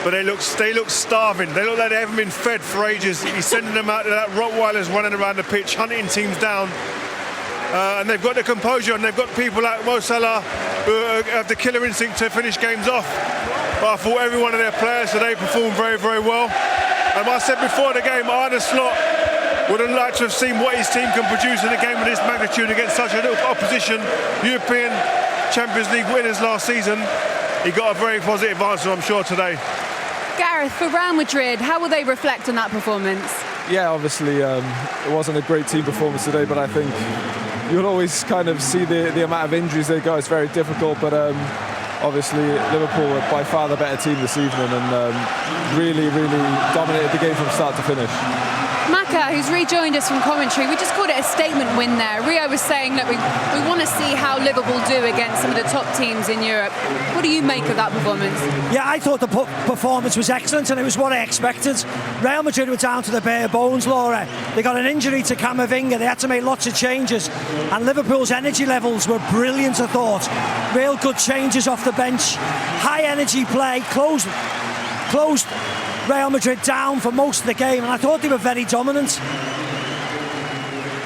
but they look starving. They look like they haven't been fed for ages. He's sending them out, that Rottweilers running around the pitch, hunting teams down. And they've got the composure, and they've got people like Mo Salah who have the killer instinct to finish games off. But I thought every one of their players today performed very, very well. And I said before the game, Arne Slot would have liked to have seen what his team can produce in a game of this magnitude against such a little opposition. European Champions League winners last season. He got a very positive answer, I'm sure, today. Gareth, for Real Madrid, how will they reflect on that performance? Yeah, obviously it wasn't a great team performance today, but I think you'll always kind of see the amount of injuries they got. It's very difficult, but obviously Liverpool were by far the better team this evening and really, really dominated the game from start to finish. Maka, who's rejoined us from commentary, we just called it a statement win there. Rio was saying that we want to see how Liverpool do against some of the top teams in Europe. What do you make of that performance? Yeah, I thought the performance was excellent, and it was what I expected. Real Madrid were down to the bare bones, Laura. They got an injury to Camavinga. They had to make lots of changes, and Liverpool's energy levels were brilliant, I thought. Real good changes off the bench, high energy play, closed Real Madrid down for most of the game, and I thought they were very dominant.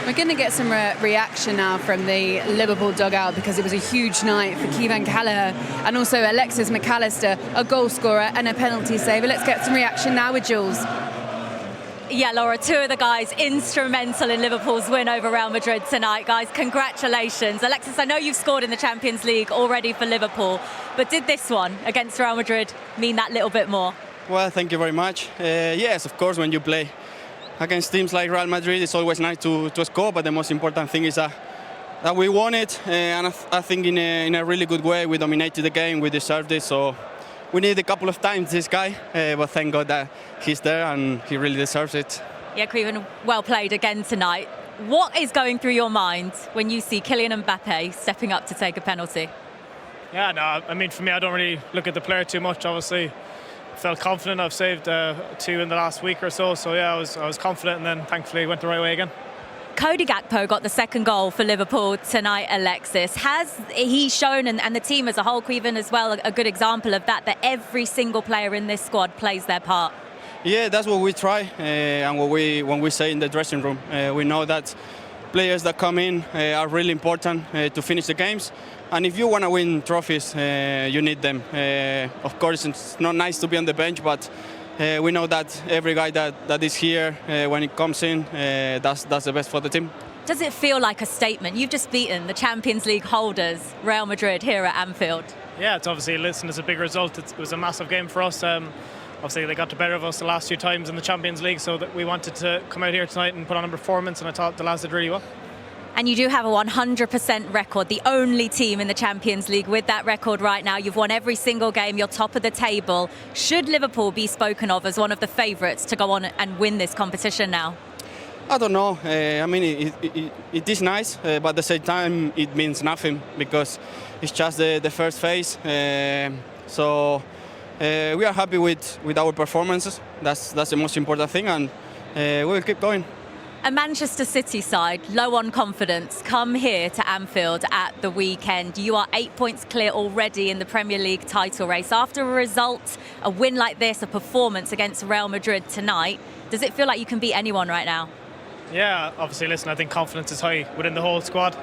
We're going to get some reaction now from the Liverpool dugout, because it was a huge night for Kevin Callagher and also Alexis McAllister, a goal scorer and a penalty saver. Let's get some reaction now with Jules. Yeah, Laura, two of the guys instrumental in Liverpool's win over Real Madrid tonight. Guys, congratulations. Alexis, I know you've scored in the Champions League already for Liverpool, but did this one against Real Madrid mean that little bit more? Well, thank you very much. Yes, of course, when you play against teams like Real Madrid, it's always nice to score, but the most important thing is that we won it, and I think in a really good way. We dominated the game, we deserved it, so we need a couple of times this guy, but thank God that he's there and he really deserves it. Yeah, Kevin, well played again tonight. What is going through your mind when you see Kylian Mbappe stepping up to take a penalty? Yeah, no, I mean, for me, I don't really look at the player too much, obviously. Felt confident. I've saved two in the last week or so, yeah, I was confident, and then thankfully it went the right way again. Cody Gakpo got the second goal for Liverpool tonight, Alexis. Has he shown, and the team as a whole, Kevin, as well, a good example of that every single player in this squad plays their part? Yeah, that's what we try, and when we say in the dressing room. We know that players that come in are really important to finish the games. And if you want to win trophies, you need them. Of course, it's not nice to be on the bench, but we know that every guy that is here, when it comes in, that's the best for the team. Does it feel like a statement? You've just beaten the Champions League holders, Real Madrid, here at Anfield. Yeah, it's obviously, it's a big result. It was a massive game for us. Obviously, they got the better of us the last few times in the Champions League, so that we wanted to come out here tonight and put on a performance, and I thought the lads did really well. And you do have a 100% record, the only team in the Champions League with that record right now. You've won every single game, you're top of the table. Should Liverpool be spoken of as one of the favourites to go on and win this competition now? I don't know. I mean, it is nice, but at the same time, it means nothing, because it's just the first phase. So we are happy with our performances. That's the most important thing, and we will keep going. A Manchester City side, low on confidence, come here to Anfield at the weekend. You are 8 points clear already in the Premier League title race. After a result, a win like this, a performance against Real Madrid tonight, does it feel like you can beat anyone right now? Yeah, obviously, listen, I think confidence is high within the whole squad.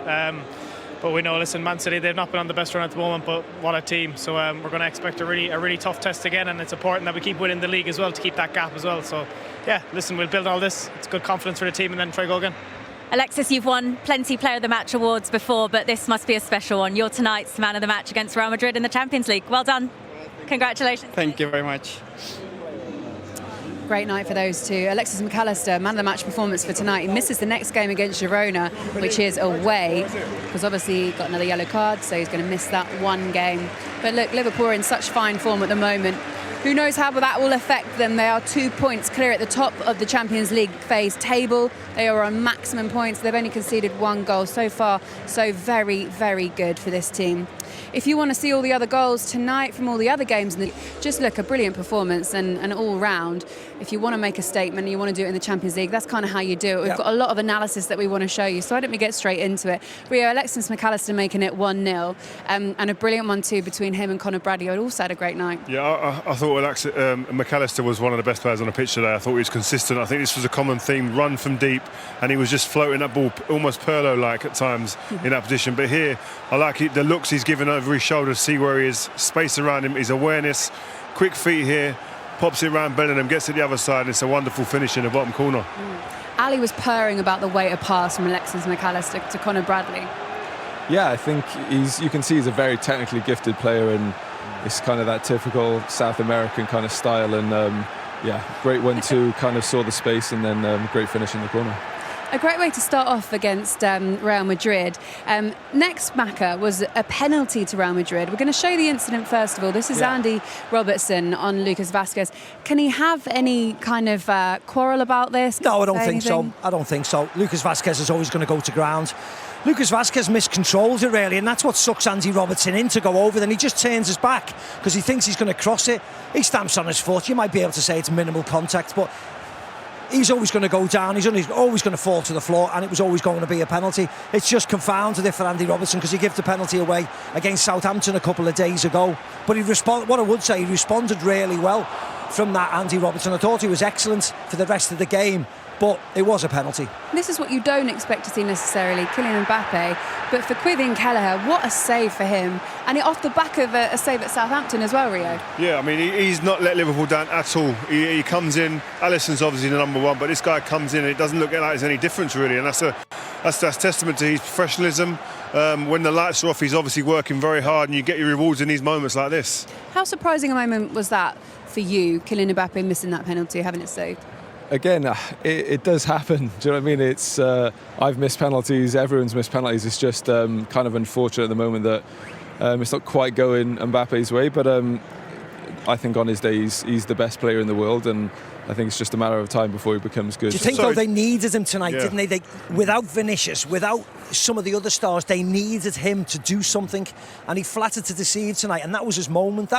But we know, listen, Man City, they've not been on the best run at the moment, but what a team. So we're going to expect a really tough test again, and it's important that we keep winning the league as well to keep that gap as well. So, yeah, listen, we'll build all this. It's good confidence for the team, and then try go again. Alexis, you've won plenty Player of the Match awards before, but this must be a special one. You're tonight's Man of the Match against Real Madrid in the Champions League. Well done. Congratulations. Thank you very much. Great night for those two. Alexis McAllister, man of the match performance for tonight. He misses the next game against Girona, which is away, because obviously he got another yellow card, so he's going to miss that one game. But look, Liverpool are in such fine form at the moment. Who knows how that will affect them? They are 2 points clear at the top of the Champions League phase table. They are on maximum points. They've only conceded one goal so far, so very, very good for this team. if you want to see all the other goals tonight from all the other games, just look, a brilliant performance and all round. If you want to make a statement and you want to do it in the Champions League, that's kind of how you do it. We've got a lot of analysis that we want to show you, so why don't we get straight into it. Rio, Alexis McAllister making it 1-0, and a brilliant one too between him and Conor Bradley. I'd also had a great night. Yeah, I thought McAllister was one of the best players on the pitch today. I thought he was consistent. I think this was a common theme, run from deep, and he was just floating that ball almost Pirlo-like at times in that position. But here, I like the looks he's given over his shoulder to see where he is, space around him, his awareness, quick feet here, pops it around Bellingham, gets to the other side, and it's a wonderful finish in the bottom corner. Ali was purring about the weight of pass from Alexis McAllister to Conor Bradley. Yeah, I think you can see he's a very technically gifted player, and it's kind of that typical South American kind of style. And great 1-2, kind of saw the space, and then great finish in the corner. A great way to start off against Real Madrid. Next, Macca, was a penalty to Real Madrid. We're going to show the incident first of all. This is Andy Robertson on Lucas Vazquez. Can he have any kind of quarrel about this? No, I don't think so. I don't think so. Lucas Vazquez is always going to go to ground. Lucas Vazquez miscontrols it really, and that's what sucks Andy Robertson in to go over. Then he just turns his back because he thinks he's going to cross it. He stamps on his foot. You might be able to say it's minimal contact, but he's always going to go down. He's always going to fall to the floor, and it was always going to be a penalty. It's just confounded it for Andy Robertson because he gave the penalty away against Southampton a couple of days ago. But what I would say, he responded really well from that, Andy Robertson. I thought he was excellent for the rest of the game, but it was a penalty. This is what you don't expect to see necessarily, Kylian Mbappe, but for Quivin Kelleher, what a save for him, and it off the back of a save at Southampton as well, Rio. Yeah, I mean, he's not let Liverpool down at all. He comes in, Alisson's obviously the number one, but this guy comes in and it doesn't look like there's any difference really, and that's testament to his professionalism. When the lights are off, he's obviously working very hard, and you get your rewards in these moments like this. How surprising a moment was that for you, Kylian Mbappe missing that penalty, having it saved? Again, it does happen. Do you know what I mean? It's I've missed penalties. Everyone's missed penalties. It's just kind of unfortunate at the moment that it's not quite going Mbappe's way. But I think on his day he's the best player in the world, and I think it's just a matter of time before he becomes good. Do you think though they needed him tonight, didn't they? Without Vinicius, without some of the other stars, they needed him to do something, and he flattered to deceive tonight, and that was his moment.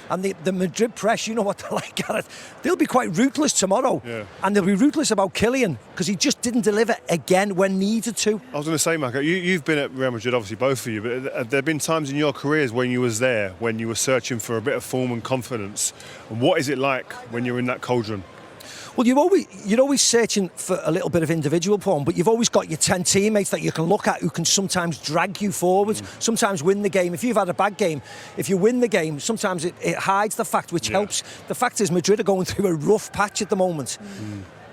And the Madrid press, you know what they're like, Gareth. They'll be quite ruthless tomorrow, and they'll be ruthless about Kylian because he just didn't deliver again when needed to. I was going to say, Marco, you've been at Real Madrid, obviously both of you, but there have been times in your careers when you was there, when you were searching for a bit of form and confidence. And what is it like when you're in that cauldron? Well, you're always searching for a little bit of individual form, but you've always got your 10 teammates that you can look at who can sometimes drag you forward, sometimes win the game. If you've had a bad game, if you win the game, sometimes it hides the fact, which helps. The fact is Madrid are going through a rough patch at the moment.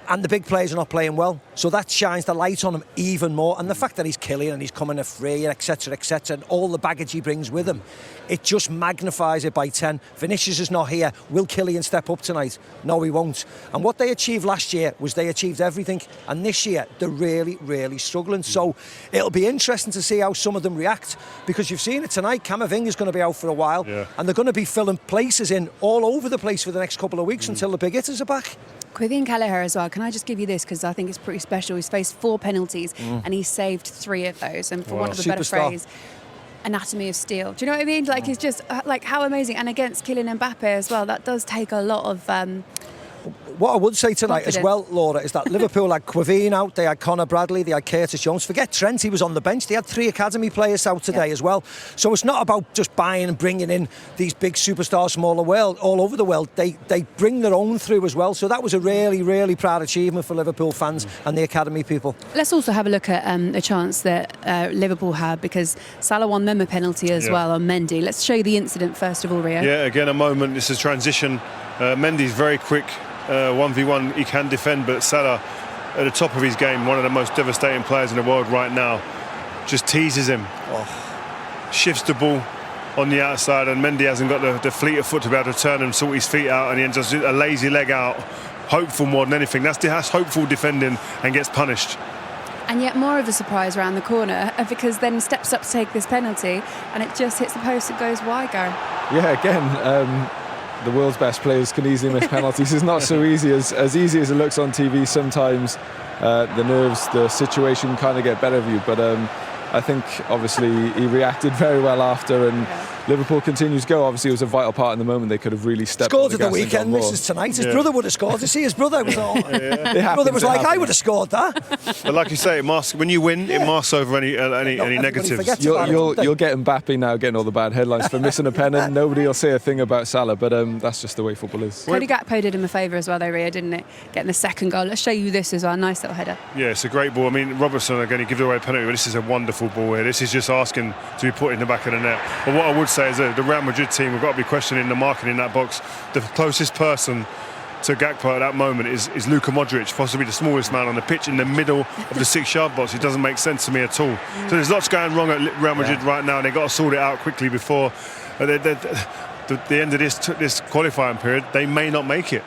And the big players are not playing well, so that shines the light on him even more. And the fact that he's Kylian and he's coming a free, etc., and all the baggage he brings with him, it just magnifies it by 10. Vinicius is not here. Will Kylian step up tonight? No, he won't. And what they achieved last year was they achieved everything, and this year they're really, really struggling. So it'll be interesting to see how some of them react, because you've seen it tonight. Camavinga's going to be out for a while, and they're going to be filling places in all over the place for the next couple of weeks until the big hitters are back. Quivin Kelleher as well. Can I just give you this, because I think it's pretty special. He's faced 4 penalties and he saved 3 of those. And for want of a better phrase, anatomy of steel. Do you know what I mean? Like, it's just like how amazing. And against Kylian Mbappe as well, that does take a lot of what I would say tonight confidence as well, Laura, is that Liverpool had Quivin out, they had Conor Bradley, they had Curtis Jones. Forget Trent, he was on the bench. They had 3 academy players out today as well. So it's not about just buying and bringing in these big superstars from all over the world. They bring their own through as well. So that was a really, really proud achievement for Liverpool fans and the academy people. Let's also have a look at a chance that Liverpool had, because Salah won them a penalty as well on Mendy. Let's show you the incident first of all, Rio. Yeah, again, a moment. This is transition. Mendy's very quick. 1v1, he can defend, but Salah at the top of his game, one of the most devastating players in the world right now, just teases him, shifts the ball on the outside, and Mendy hasn't got the fleet of foot to be able to turn and sort his feet out, and he ends up a lazy leg out. Hopeful more than anything. That's hopeful defending, and gets punished. And yet more of a surprise around the corner, because then steps up to take this penalty and it just hits the post and goes wide, Gareth. Yeah, again, the world's best players can easily miss penalties. It's not so easy as easy as it looks on TV. Sometimes the nerves, the situation kind of get better of you. But I think obviously he reacted very well after, and Liverpool continues to go. Obviously, it was a vital part in the moment. They could have really stepped scored on the at the gas and weekend. gone more. This is tonight. His brother would have scored. You see, his brother was all. His brother was like, I would have scored that. But like you say, when you win, it masks over any negatives. You'll get Mbappe now getting all the bad headlines for missing a pen, and nobody will say a thing about Salah. But that's just the way football is. Cody Gakpo did him a favour as well, though, Rio, didn't it? Getting the second goal. Let's show you this as well. Nice little header. Yeah, it's a great ball. I mean, Robertson are going to give away a penalty, but this is a wonderful ball here. This is just asking to be put in the back of the net. But what I would say is that the Real Madrid team have got to be questioning the marking in that box. The closest person to Gakpo at that moment is Luka Modric, possibly the smallest man on the pitch in the middle of the 6-yard box. It doesn't make sense to me at all. So there's lots going wrong at Real Madrid right now, and they've got to sort it out quickly before the end of this qualifying period. They may not make it.